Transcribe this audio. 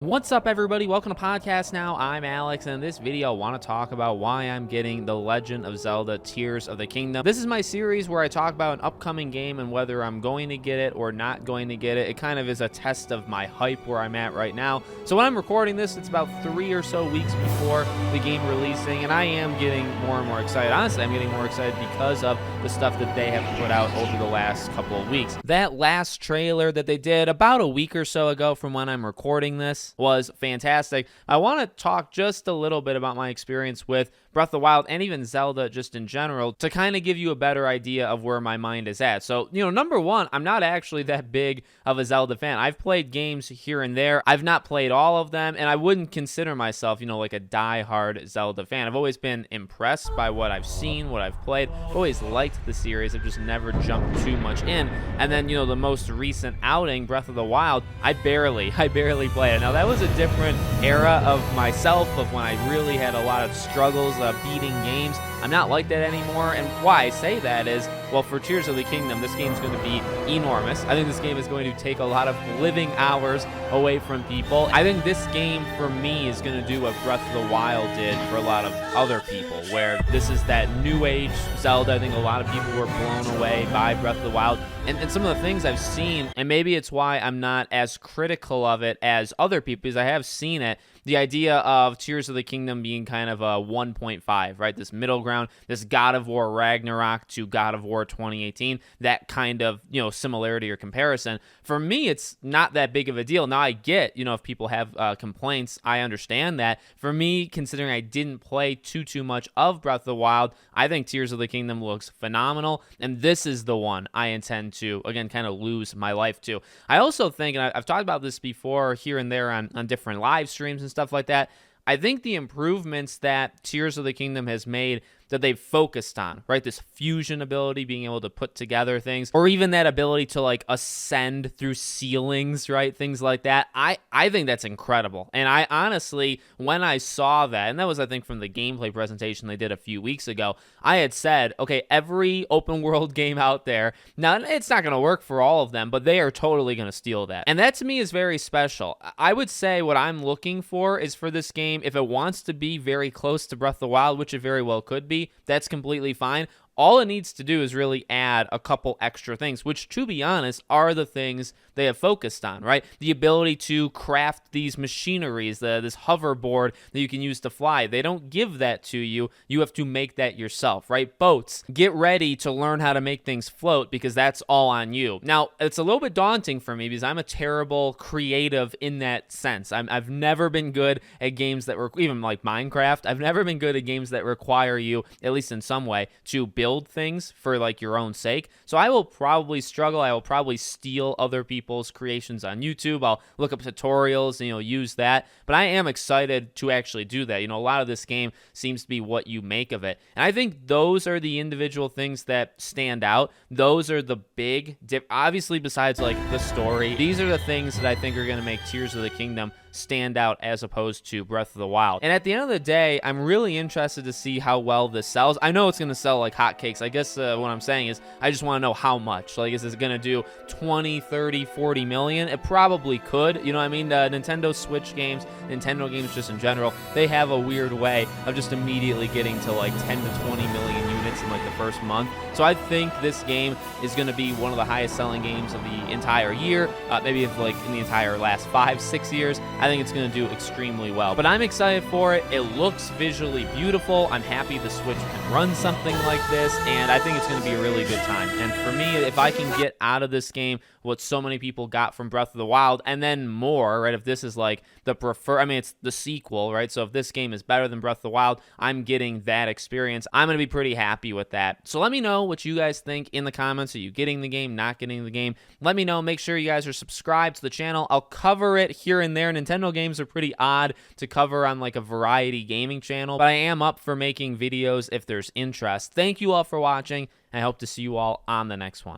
What's up, everybody? Welcome to Podcast Now. I'm Alex, and in this video, I want to talk about why I'm getting The Legend of Zelda Tears of the Kingdom. This is my series where I talk about an upcoming game and whether I'm going to get it or not going to get it. It kind of is a test of my hype where I'm at right now. So when I'm recording this, it's about 3 or so weeks before the game releasing, and I am getting more and more excited. Honestly, I'm getting more excited because of the stuff that they have put out over the last couple of weeks. That last trailer that they did about a week or so ago from when I'm recording this was fantastic. I want to talk just a little bit about my experience with Breath of the Wild and even Zelda just in general to kind of give you a better idea of where my mind is at. So, number one, I'm not actually that big of a Zelda fan. I've played games here and there. I've not played all of them, and I wouldn't consider myself, like a die-hard Zelda fan. I've always been impressed by what I've seen, what I've played. I've always liked the series. I've just never jumped too much in. And then, the most recent outing, Breath of the Wild, I barely played it. Now, that was a different era of myself, of when I really had a lot of struggles beating games. I'm not like that anymore, and why I say that is, well, for Tears of the Kingdom, this game's going to be enormous. I think this game is going to take a lot of living hours away from people. I think this game, for me, is going to do what Breath of the Wild did for a lot of other people, where this is that new age Zelda. I think a lot of people were blown away by Breath of the Wild, and some of the things I've seen, and maybe it's why I'm not as critical of it as other people, because I have seen it, the idea of Tears of the Kingdom being kind of a 1.5, right? This middle ground, this God of War Ragnarok to God of War 2018, that kind of, similarity or comparison. For me, it's not that big of a deal. Now, I get, if people have complaints, I understand that. For me, considering I didn't play too much of Breath of the Wild, I think Tears of the Kingdom looks phenomenal, and this is the one I intend to, again, kind of lose my life to. I also think, and I've talked about this before here and there on different live streams and stuff like that, I think the improvements that Tears of the Kingdom has made, that they've focused on, right? This fusion ability, being able to put together things, or even that ability to ascend through ceilings, right? Things like that. I think that's incredible. And I honestly, when I saw that, and that was, I think, from the gameplay presentation they did a few weeks ago, I had said, okay, every open world game out there, now it's not going to work for all of them, but they are totally going to steal that. And that to me is very special. I would say what I'm looking for is for this game, if it wants to be very close to Breath of the Wild, which it very well could be, that's completely fine. All it needs to do is really add a couple extra things, which, to be honest, are the things they have focused on, right? The ability to craft these machineries, this hoverboard that you can use to fly. They don't give that to you. You have to make that yourself, right? Boats. Get ready to learn how to make things float, because that's all on you. Now, it's a little bit daunting for me because I'm a terrible creative in that sense. I've never been good at games that were, even like Minecraft, I've never been good at games that require you, at least in some way, to build things for your own sake. So I will probably struggle. I will probably steal other people's creations on YouTube. I'll look up tutorials and use that. But I am excited to actually do that. A lot of this game seems to be what you make of it. And I think those are the individual things that stand out. Those are the big obviously, besides the story, these are the things that I think are going to make Tears of the Kingdom stand out as opposed to Breath of the Wild. And at the end of the day, I'm really interested to see how well this sells. I know it's going to sell like hotcakes. I guess what I'm saying is I just want to know how much. Is this going to do 20, 30, 40 million? It probably could. You know what I mean? Nintendo Switch games, Nintendo games just in general, they have a weird way of just immediately getting to 10 to 20 million units in the first month. So I think this game is going to be one of the highest selling games of the entire year, maybe in the entire last 5-6 years. I think it's going to do extremely well. But I'm excited for it. It looks visually beautiful. I'm happy the Switch can run something like this, and I think it's going to be a really good time. And for me, if I can get out of this game what so many people got from Breath of the Wild, and then more, right? If this is the it's the sequel, right? So if this game is better than Breath of the Wild, I'm getting that experience. I'm going to be pretty happy with that. So let me know what you guys think in the comments. Are you getting the game, not getting the game? Let me know. Make sure you guys are subscribed to the channel. I'll cover it here and there. Nintendo games are pretty odd to cover on a variety gaming channel, but I am up for making videos if there's interest. Thank you all for watching. I hope to see you all on the next one.